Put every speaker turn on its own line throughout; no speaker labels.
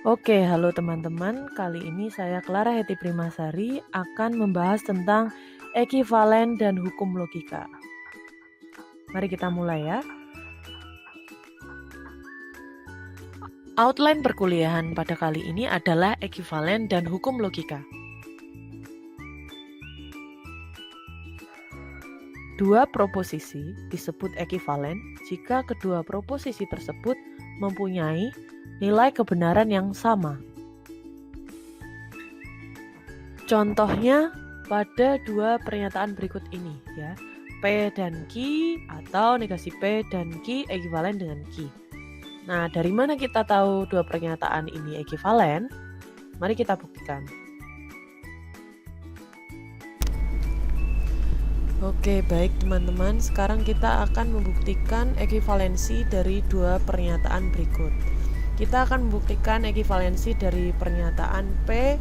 Oke, halo teman-teman. Kali ini saya Clara Heti Primasari akan membahas tentang ekivalen dan hukum logika. Mari kita mulai ya. Outline perkuliahan pada kali ini adalah ekivalen dan hukum logika. Dua proposisi disebut ekivalen jika kedua proposisi tersebut mempunyai nilai kebenaran yang sama. Contohnya pada dua pernyataan berikut ini ya. P dan Q atau negasi P dan Q ekivalen dengan Q. Nah, dari mana kita tahu dua pernyataan ini ekivalen? Mari kita buktikan. Oke, baik teman-teman. Sekarang kita akan membuktikan ekivalensi dari dua pernyataan berikut. Kita akan membuktikan ekivalensi dari pernyataan P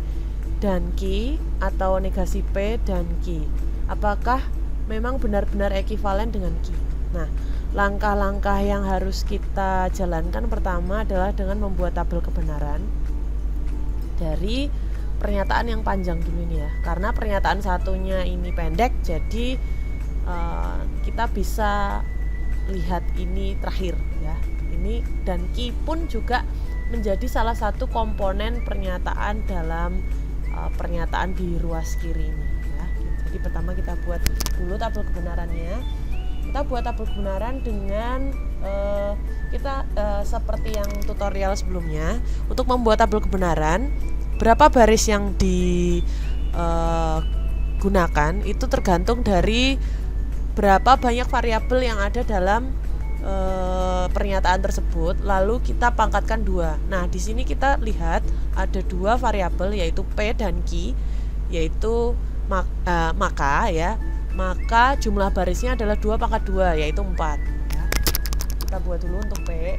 dan Q atau negasi P dan Q. Apakah memang benar-benar ekivalen dengan Q? Nah, langkah-langkah yang harus kita jalankan pertama adalah dengan membuat tabel kebenaran dari pernyataan yang panjang dulu ini ya, karena pernyataan satunya ini pendek, jadi kita bisa lihat ini terakhir ya. Ini dan Q pun juga menjadi salah satu komponen pernyataan dalam pernyataan di ruas kiri ini ya. Jadi pertama kita buat dulu tabel kebenarannya. Kita buat tabel kebenaran dengan kita seperti yang tutorial sebelumnya. Untuk membuat tabel kebenaran, berapa baris yang digunakan itu tergantung dari berapa banyak variabel yang ada dalam pernyataan tersebut, lalu kita pangkatkan 2. Nah, di sini kita lihat ada 2 variabel yaitu P dan Q, yaitu maka ya. Maka jumlah barisnya adalah 2 pangkat 2 yaitu 4 ya. Kita buat dulu untuk P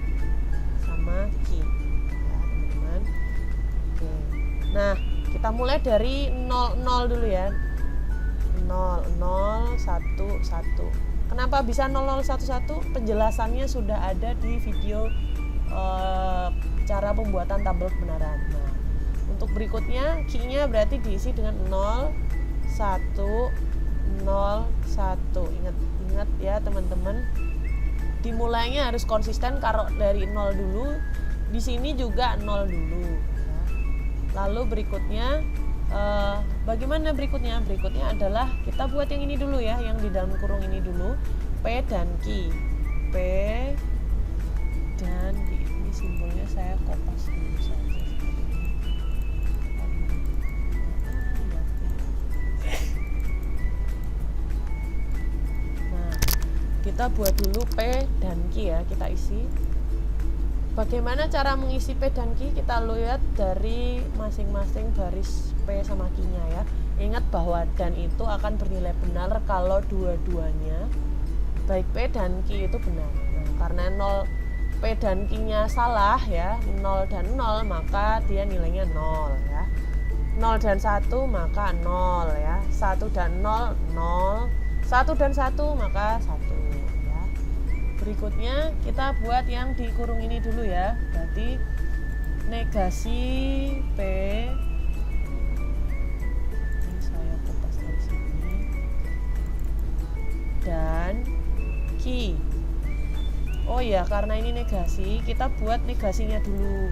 sama Q ya, teman-teman. Oke. Nah, kita mulai dari 0 dulu ya. 0 1 1. Kenapa bisa 0011? Penjelasannya sudah ada di video cara pembuatan tabel kebenaran. Nah, untuk berikutnya Q-nya berarti diisi dengan 0 1 0 1. Ingat ya teman-teman. Dimulainya harus konsisten, kalau dari 0 dulu, di sini juga 0 dulu. Ya. Lalu berikutnya bagaimana berikutnya? Berikutnya adalah kita buat yang ini dulu ya, yang di dalam kurung ini dulu, P dan Q. P dan Q. Ini simbolnya saya kopas dulu saja seperti ini. Nah, kita buat dulu P dan Q ya, kita isi. Bagaimana cara mengisi P dan Q? Kita lihat dari masing-masing baris P sama Q-nya ya. Ingat bahwa dan itu akan bernilai benar kalau dua-duanya, baik P dan Q itu benar. Nah, karena 0 P dan Q-nya salah ya, 0 dan 0, maka dia nilainya 0 ya. 0 dan 1 maka 0 ya. 1 dan 0 0. 1 dan 1 maka 1. Berikutnya kita buat yang di kurung ini dulu ya. Berarti negasi P, ini saya kopas dari sini, dan Q. Oh ya, karena ini negasi, kita buat negasinya dulu.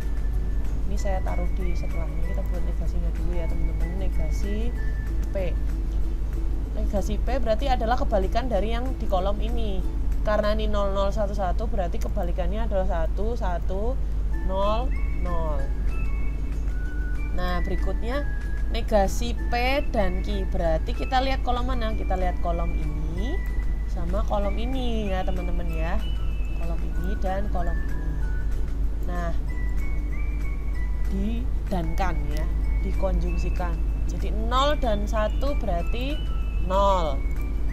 Ini saya taruh di sebelahnya. Kita buat negasinya dulu ya teman-teman. Negasi P. Negasi P berarti adalah kebalikan dari yang di kolom ini. Karena ini 0011 berarti kebalikannya adalah 1 1 0 0. Nah, berikutnya negasi P dan Q. Berarti kita lihat kolom mana? Kita lihat kolom ini sama kolom ini ya, teman-teman ya. Kolom ini dan kolom ini. Nah, didankan ya, dikonjungsikan. Jadi 0 dan 1 berarti 0.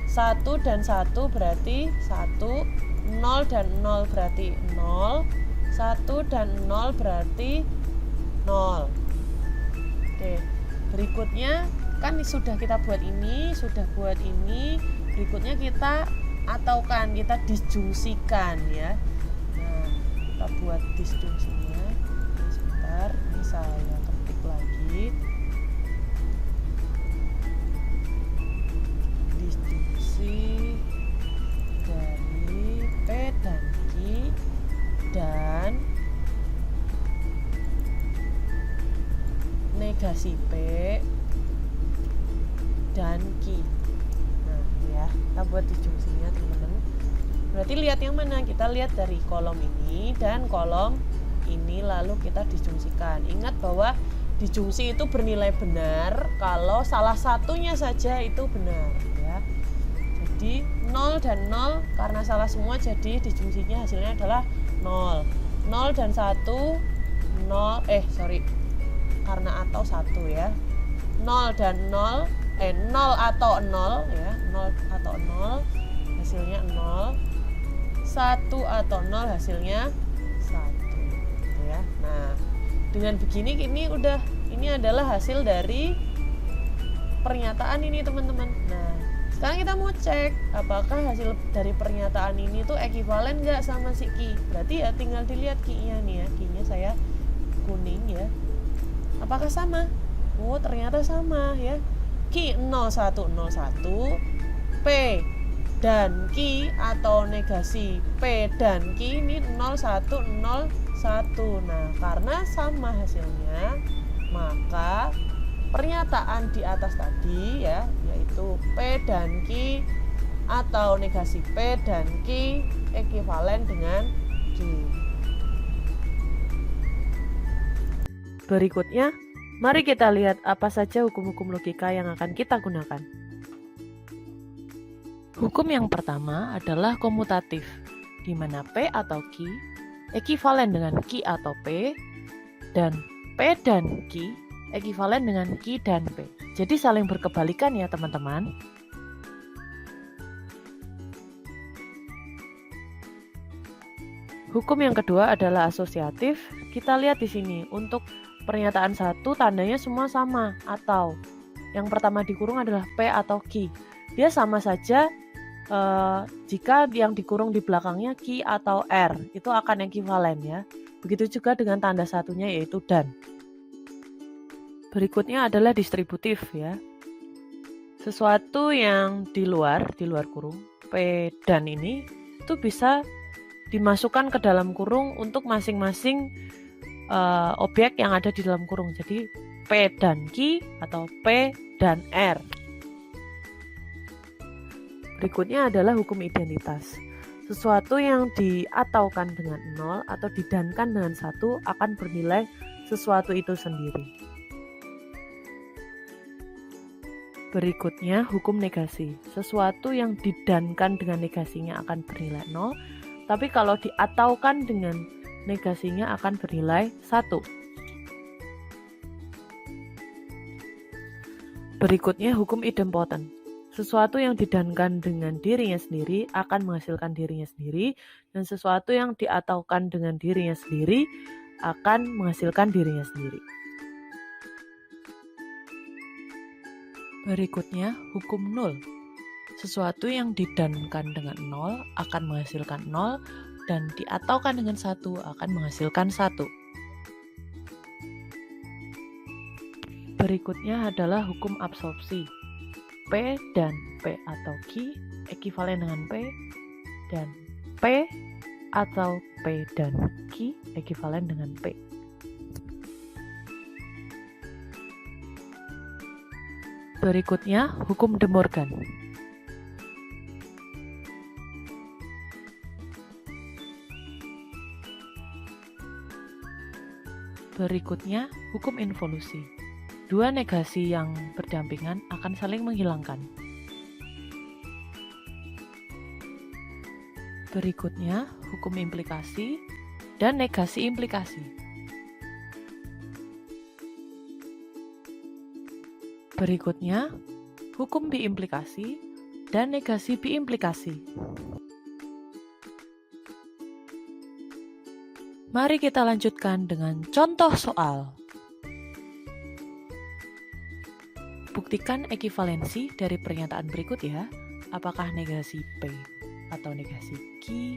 1 dan 1 berarti 1, 0 dan 0 berarti 0, 1 dan 0 berarti 0. Oke, berikutnya kan sudah kita buat ini, berikutnya kita ataukan, kita disjungsikan ya. Nah, kita buat disjungsinya. Sebentar, ini negasi P dan Q. Nah ya, kita buat disjungsinya teman-teman. Berarti lihat yang mana? Kita lihat dari kolom ini dan kolom ini, lalu kita disjungsikan. Ingat bahwa disjungsi itu bernilai benar kalau salah satunya saja itu benar ya. Jadi 0 dan 0 karena salah semua, jadi disjungsinya hasilnya adalah 0. 0 dan 1 karena atau 1 ya. 0 dan 0 0 atau 0 ya, 0 atau 0 hasilnya 0, 1 atau 0 hasilnya 1 ya. Nah, dengan begini ini adalah hasil dari pernyataan ini teman-teman. Nah, sekarang kita mau cek apakah hasil dari pernyataan ini tuh ekivalen nggak sama si Q. Berarti ya tinggal dilihat Q-nya nih ya. Q-nya saya kuning ya. Apakah sama? Oh, ternyata sama ya. Q 0101, P dan Q atau negasi P dan Q ini 0101. Nah, karena sama hasilnya, maka pernyataan di atas tadi ya, yaitu P dan Q atau negasi P dan Q ekivalen dengan Q. Berikutnya, mari kita lihat apa saja hukum-hukum logika yang akan kita gunakan. Hukum yang pertama adalah komutatif, di mana P atau Q ekivalen dengan Q atau P, dan P dan Q ekivalen dengan Q dan P. Jadi saling berkebalikan ya teman-teman. Hukum yang kedua adalah asosiatif. Kita lihat di sini untuk pernyataan 1 tandanya semua sama atau. Yang pertama dikurung adalah P atau Q. Dia sama saja jika yang dikurung di belakangnya Q atau R, itu akan ekivalen ya. Begitu juga dengan tanda satunya yaitu dan. Berikutnya adalah distributif ya. Sesuatu yang di luar kurung P dan ini itu bisa dimasukkan ke dalam kurung untuk masing-masing objek yang ada di dalam kurung. Jadi P dan Q atau P dan R. Berikutnya adalah hukum identitas. Sesuatu yang diataukan dengan 0 atau didankan dengan 1 akan bernilai sesuatu itu sendiri. Berikutnya hukum negasi. Sesuatu yang didankan dengan negasinya akan bernilai 0, tapi kalau diataukan dengan negasinya akan bernilai 1. Berikutnya hukum idempotent. Sesuatu yang didankan dengan dirinya sendiri akan menghasilkan dirinya sendiri, dan sesuatu yang diataukan dengan dirinya sendiri akan menghasilkan dirinya sendiri. Berikutnya hukum nol. Sesuatu yang didankan dengan 0 akan menghasilkan 0, dan diataukan dengan 1 akan menghasilkan 1. Berikutnya adalah hukum absorpsi. P dan P atau Q ekivalen dengan P, dan P atau P dan Q ekivalen dengan P. Berikutnya hukum De Morgan. Berikutnya hukum involusi. Dua negasi yang berdampingan akan saling menghilangkan. Berikutnya hukum implikasi dan negasi implikasi. Berikutnya hukum biimplikasi dan negasi biimplikasi. Mari kita lanjutkan dengan contoh soal. Buktikan ekivalensi dari pernyataan berikut ya. Apakah negasi P atau negasi Q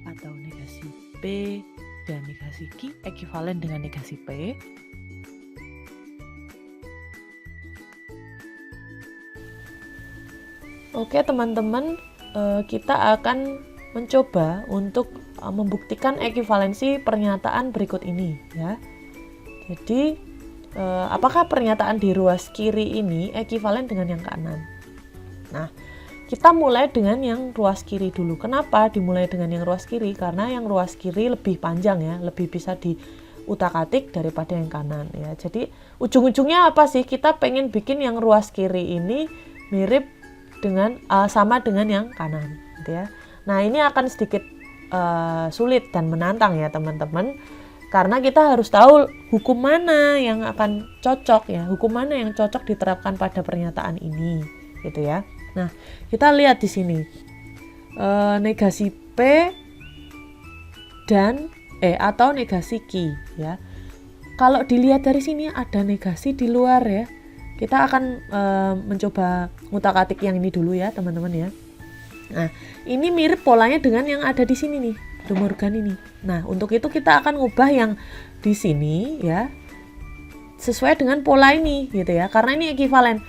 atau negasi P dan negasi Q ekivalen dengan negasi P? Oke teman-teman, kita akan mencoba untuk membuktikan ekivalensi pernyataan berikut ini ya. Jadi apakah pernyataan di ruas kiri ini ekuivalen dengan yang kanan. Nah, kita mulai dengan yang ruas kiri dulu. Kenapa dimulai dengan yang ruas kiri? Karena yang ruas kiri lebih panjang ya, lebih bisa diutak-atik daripada yang kanan ya. Jadi ujung-ujungnya apa sih? Kita pengen bikin yang ruas kiri ini mirip dengan sama dengan yang kanan gitu ya. Nah, ini akan sedikit sulit dan menantang ya teman-teman, karena kita harus tahu hukum mana yang akan cocok ya, hukum mana yang cocok diterapkan pada pernyataan ini gitu ya. Nah, kita lihat di sini negasi P dan atau negasi Q ya. Kalau dilihat dari sini ada negasi di luar ya. Kita akan mencoba ngutak-atik yang ini dulu ya teman-teman ya. Nah, ini mirip polanya dengan yang ada di sini nih, De Morgan ini. Nah, untuk itu kita akan ngubah yang di sini ya sesuai dengan pola ini gitu ya, karena ini ekuivalen.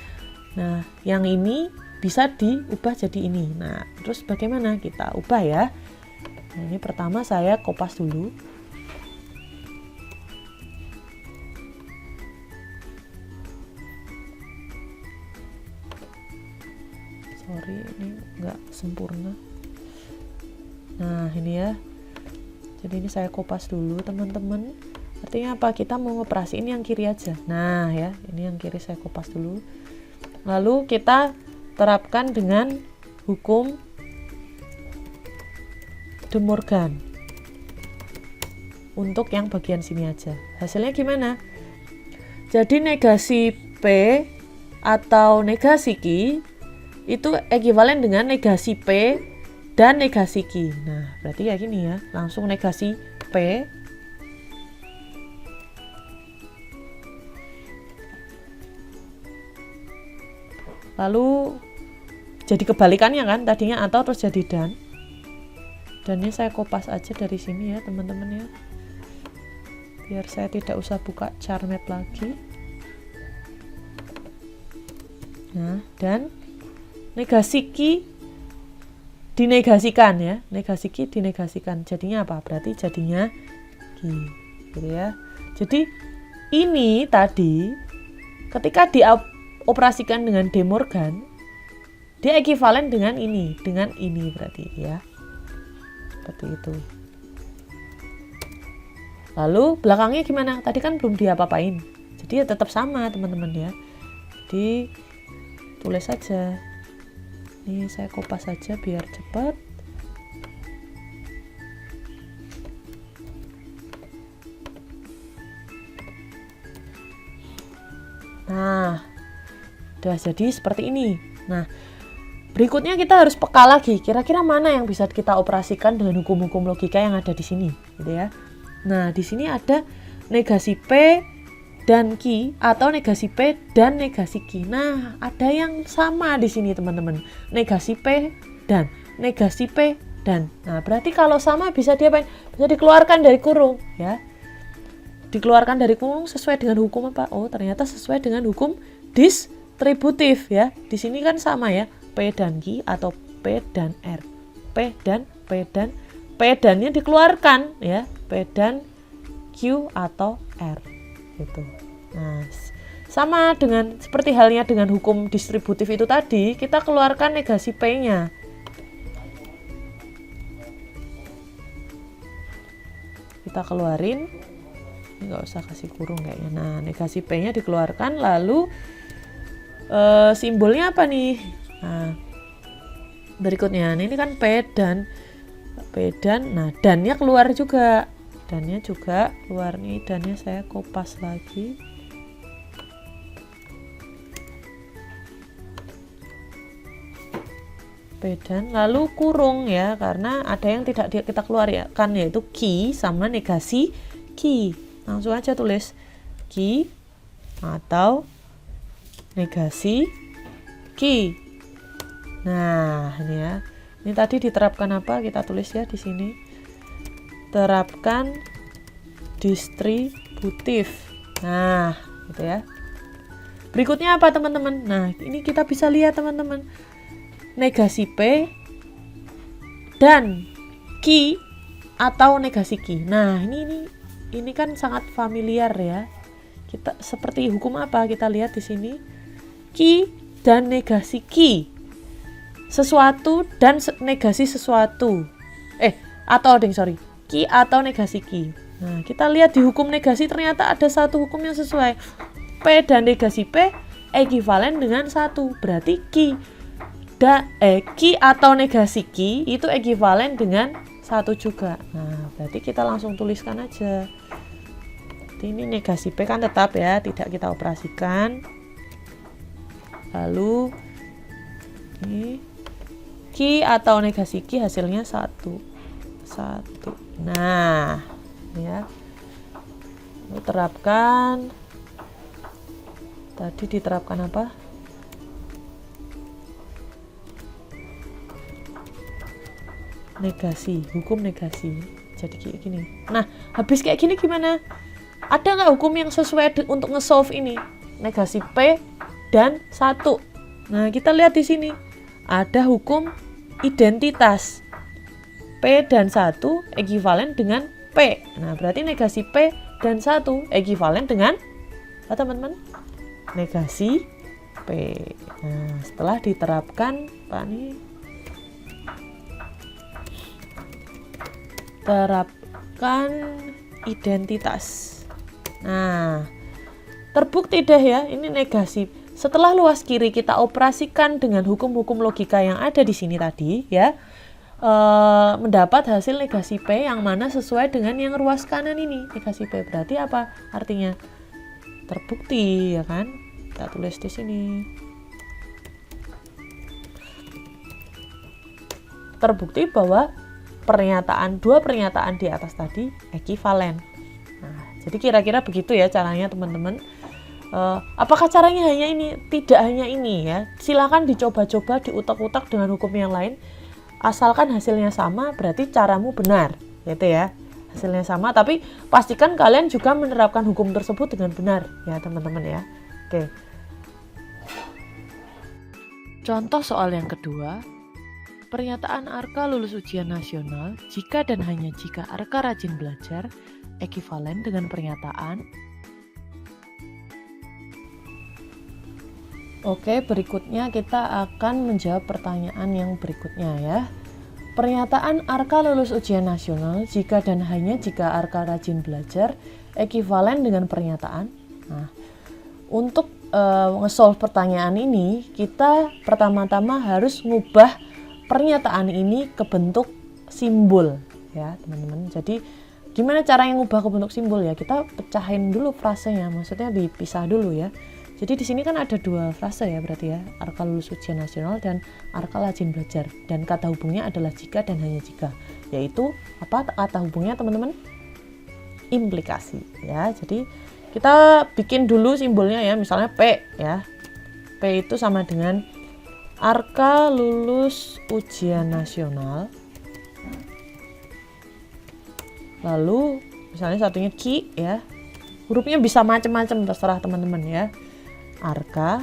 Nah, yang ini bisa diubah jadi ini. Nah, terus bagaimana kita ubah ya? Nah, ini pertama saya kopas dulu. Sorry, ini nggak sempurna. Nah, ini ya. Jadi ini saya kopas dulu teman-teman. Artinya apa? Kita mau ngoperasiin yang kiri aja. Nah ya, ini yang kiri saya kopas dulu. Lalu kita terapkan dengan hukum De Morgan untuk yang bagian sini aja. Hasilnya gimana? Jadi negasi P atau negasi Q itu ekuivalen dengan negasi P dan negasi Q. Nah, berarti ya gini ya, langsung negasi P lalu jadi kebalikannya kan, tadinya atau terus jadi dan. Dannya saya kopas aja dari sini ya teman-teman ya, biar saya tidak usah buka Charmate lagi. Nah, dan negasi Q dinegasikan ya, negasi Q dinegasikan, jadinya apa? Berarti jadinya Q gitu ya. Jadi ini tadi ketika dioperasikan dengan De Morgan, dia ekuivalen dengan ini berarti ya, seperti itu. Lalu belakangnya gimana? Tadi kan belum diapa-apain, jadi ya tetap sama teman-teman ya. Jadi tulis saja. Ini saya kopas saja biar cepat. Nah, udah jadi seperti ini. Nah, berikutnya kita harus peka lagi. Kira-kira mana yang bisa kita operasikan dengan hukum-hukum logika yang ada di sini, gitu ya. Nah, di sini ada negasi P dan Q atau negasi P dan negasi Q. Nah, ada yang sama di sini teman-teman. Negasi P dan negasi P dan. Nah, berarti kalau sama bisa diapain? Bisa dikeluarkan dari kurung ya. Dikeluarkan dari kurung sesuai dengan hukum apa? Oh, ternyata sesuai dengan hukum distributif ya. Di sini kan sama ya. P dan Q atau P dan R. P dan-nya dikeluarkan ya. P dan Q atau R. Gitu. Nah, sama dengan seperti halnya dengan hukum distributif itu tadi, kita keluarkan negasi P-nya. Kita keluarin, nggak usah kasih kurung kayaknya. Nah, negasi P-nya dikeluarkan, lalu simbolnya apa nih? Nah, berikutnya, ini kan P dan, nah dannya keluar juga. Dannya juga keluar nih, dannya saya kopas lagi. P dan lalu kurung ya, karena ada yang tidak kita keluar ya kan, yaitu Q sama negasi Q. Langsung aja tulis Q atau negasi Q. Nah, ini ya. Ini tadi diterapkan apa? Kita tulis ya di sini. Terapkan distributif. Nah, gitu ya. Berikutnya apa teman-teman? Nah, ini kita bisa lihat teman-teman. Negasi P dan Q atau negasi Q. Nah, ini kan sangat familiar ya. Kita seperti hukum apa? Kita lihat di sini. Ki dan negasi ki. Sesuatu dan negasi sesuatu. Ki atau negasi ki. Nah, kita lihat di hukum negasi ternyata ada satu hukum yang sesuai. P dan negasi P ekivalen dengan 1. Berarti ki atau negasi ki itu ekivalen dengan 1 juga. Nah, berarti kita langsung tuliskan aja. Ini negasi P kan tetap ya, tidak kita operasikan. Lalu ini ki atau negasi ki hasilnya 1. Nah, ya. Lalu terapkan. Tadi diterapkan apa? Negasi, hukum negasi. Jadi kayak gini. Nah, habis kayak gini gimana? Ada nggak hukum yang sesuai untuk nge-solve ini? Negasi P dan 1. Nah, kita lihat di sini. Ada hukum identitas. P dan 1 ekivalen dengan P. Nah, berarti negasi P dan 1 ekivalen dengan apa, teman-teman? Negasi P. Nah, setelah diterapkan, Pak nih, terapkan identitas. Nah, terbukti deh ya, ini negasi. Setelah luas kiri kita operasikan dengan hukum-hukum logika yang ada di sini tadi, ya, mendapat hasil negasi P yang mana sesuai dengan yang ruas kanan ini. Negasi P berarti apa? Artinya terbukti, ya kan? Kita tulis di sini. Terbukti bahwa dua pernyataan di atas tadi ekivalen. Nah, jadi kira-kira begitu ya caranya, teman-teman. Apakah caranya hanya ini? Tidak hanya ini ya. Silakan dicoba-coba, diutak-utak dengan hukum yang lain. Asalkan hasilnya sama, berarti caramu benar, gitu ya. Hasilnya sama, tapi pastikan kalian juga menerapkan hukum tersebut dengan benar, ya teman-teman ya. Oke. Contoh soal yang kedua. Pernyataan Arka lulus ujian nasional jika dan hanya jika Arka rajin belajar ekivalen dengan pernyataan. Oke, berikutnya kita akan menjawab pertanyaan yang berikutnya ya. Pernyataan Arka lulus ujian nasional jika dan hanya jika Arka rajin belajar ekivalen dengan pernyataan. Nah, untuk nge-solve pertanyaan ini, kita pertama-tama harus ngubah pernyataan ini ke bentuk simbol ya teman-teman. Jadi gimana cara yang ngubah ke bentuk simbol ya? Kita pecahin dulu frasenya, maksudnya dipisah dulu ya. Jadi di sini kan ada 2 frase ya berarti ya, Arka lulus ujian nasional dan Arka rajin belajar. Dan kata hubungnya adalah jika dan hanya jika. Yaitu apa kata hubungnya teman-teman? Implikasi ya. Jadi kita bikin dulu simbolnya ya, misalnya P ya. P itu sama dengan Arka lulus ujian nasional. Lalu misalnya satunya Ki ya. Hurufnya bisa macam-macam, terserah teman-teman ya. Arka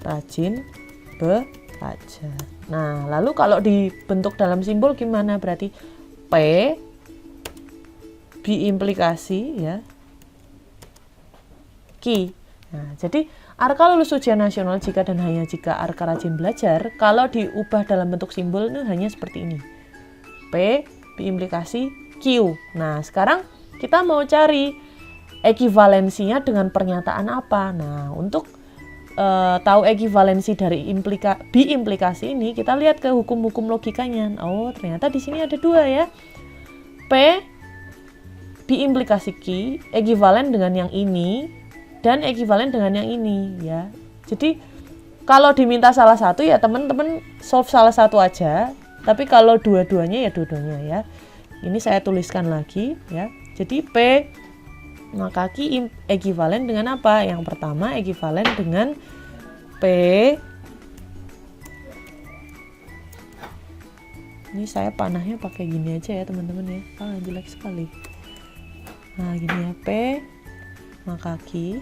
rajin belajar. Nah, lalu kalau dibentuk dalam simbol gimana? Berarti P diimplikasi ya Ki. Nah, jadi Arka lulus ujian nasional jika dan hanya jika Arka rajin belajar. Kalau diubah dalam bentuk simbol itu hanya seperti ini. P diimplikasi Q. Nah, sekarang kita mau cari ekivalensinya dengan pernyataan apa. Nah, untuk tahu ekivalensi dari biimplikasi ini, kita lihat ke hukum-hukum logikanya. Oh, ternyata di sini ada 2 ya. P biimplikasi Q ekivalen dengan yang ini dan ekivalen dengan yang ini ya. Jadi kalau diminta salah satu ya teman-teman solve salah satu aja. Tapi kalau dua-duanya ya dua-duanya ya. Ini saya tuliskan lagi ya. Jadi P maka Q ekivalen dengan apa? Yang pertama ekivalen dengan P. Ini saya panahnya pakai gini aja ya teman-teman ya. Jelek sekali. Nah gini ya, P maka Q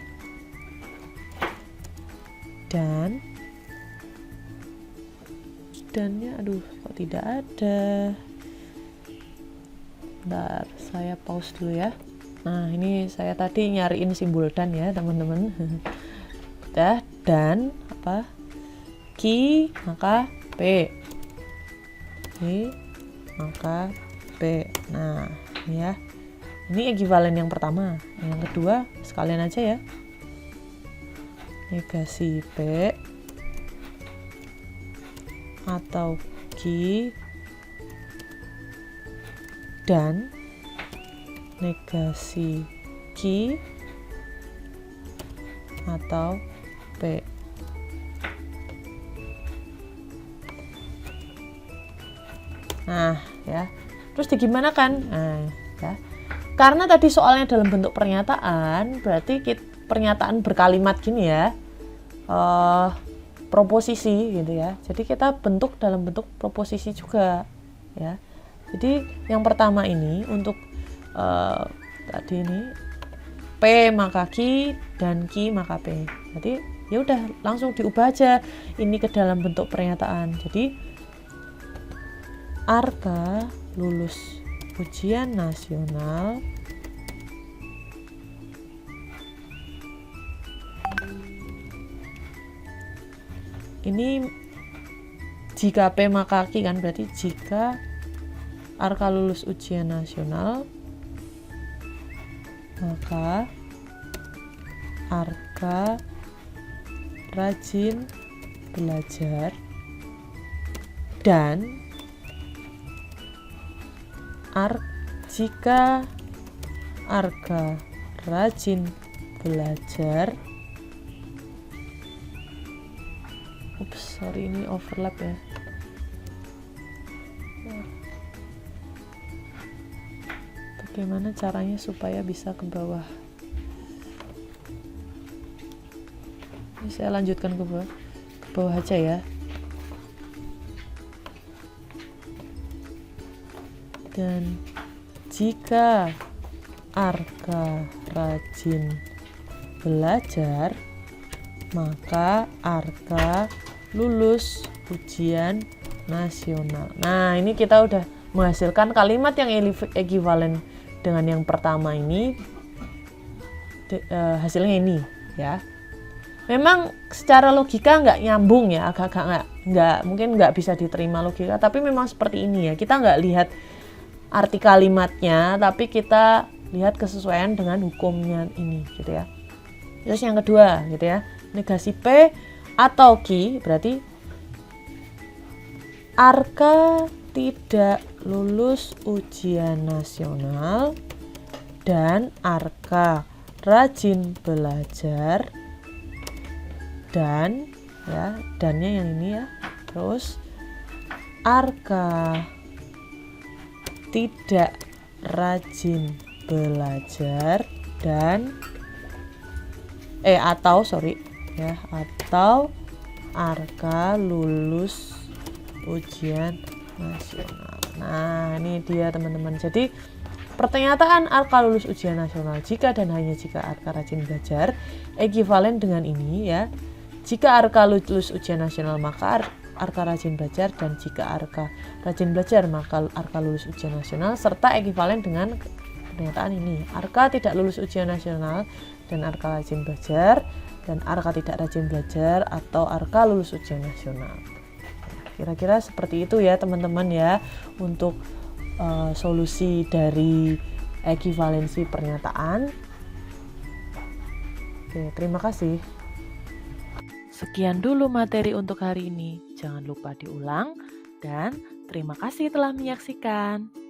dannya aduh kok tidak ada. Bentar, saya pause dulu ya. Nah, ini saya tadi nyariin simbol dan ya, teman-teman. Udah, dan apa? Ki maka P. Ki maka P. Nah, ini ya. Ini ekuivalen yang pertama. Yang kedua sekalian aja ya. Negasi P atau Ki dan negasi Ki atau P. Nah, ya. Terus digimanakan? Nah, ya. Karena tadi soalnya dalam bentuk pernyataan, berarti pernyataan berkalimat gini ya. Proposisi gitu ya. Jadi kita bentuk dalam bentuk proposisi juga, ya. Jadi yang pertama ini untuk tadi ini P maka Ki dan Ki maka P. Jadi ya udah langsung diubah aja ini ke dalam bentuk pernyataan. Jadi Arka lulus ujian nasional ini jika P maka Ki kan, berarti jika Arka lulus ujian nasional maka Arka rajin belajar dan jika Arka rajin belajar, sorry ini overlap ya. Bagaimana caranya supaya bisa ke bawah? Ini saya lanjutkan ke bawah aja ya. Dan jika Arka rajin belajar, maka Arka lulus ujian nasional. Nah, ini kita udah menghasilkan kalimat yang ekuivalen dengan yang pertama ini. Hasilnya ini ya. Memang secara logika nggak nyambung ya, agak-agak mungkin nggak bisa diterima logika, tapi memang seperti ini ya. Kita nggak lihat arti kalimatnya, tapi kita lihat kesesuaian dengan hukumnya ini gitu ya. Terus yang kedua gitu ya, negasi P atau Ki berarti Arka tidak lulus ujian nasional dan Arka rajin belajar dan ya, dannya yang ini ya. Terus Arka tidak rajin belajar dan atau Arka lulus ujian nasional. Nah, ini dia teman-teman. Jadi pernyataan Arka lulus ujian nasional jika dan hanya jika Arka rajin belajar ekuivalen dengan ini ya. Jika Arka lulus ujian nasional maka Arka rajin belajar, dan jika Arka rajin belajar maka Arka lulus ujian nasional, serta ekuivalen dengan pernyataan ini. Arka tidak lulus ujian nasional dan Arka rajin belajar, dan Arka tidak rajin belajar atau Arka lulus ujian nasional. Kira-kira seperti itu ya teman-teman ya untuk solusi dari ekuivalensi pernyataan. Oke, terima kasih. Sekian dulu materi untuk hari ini. Jangan lupa diulang dan terima kasih telah menyaksikan.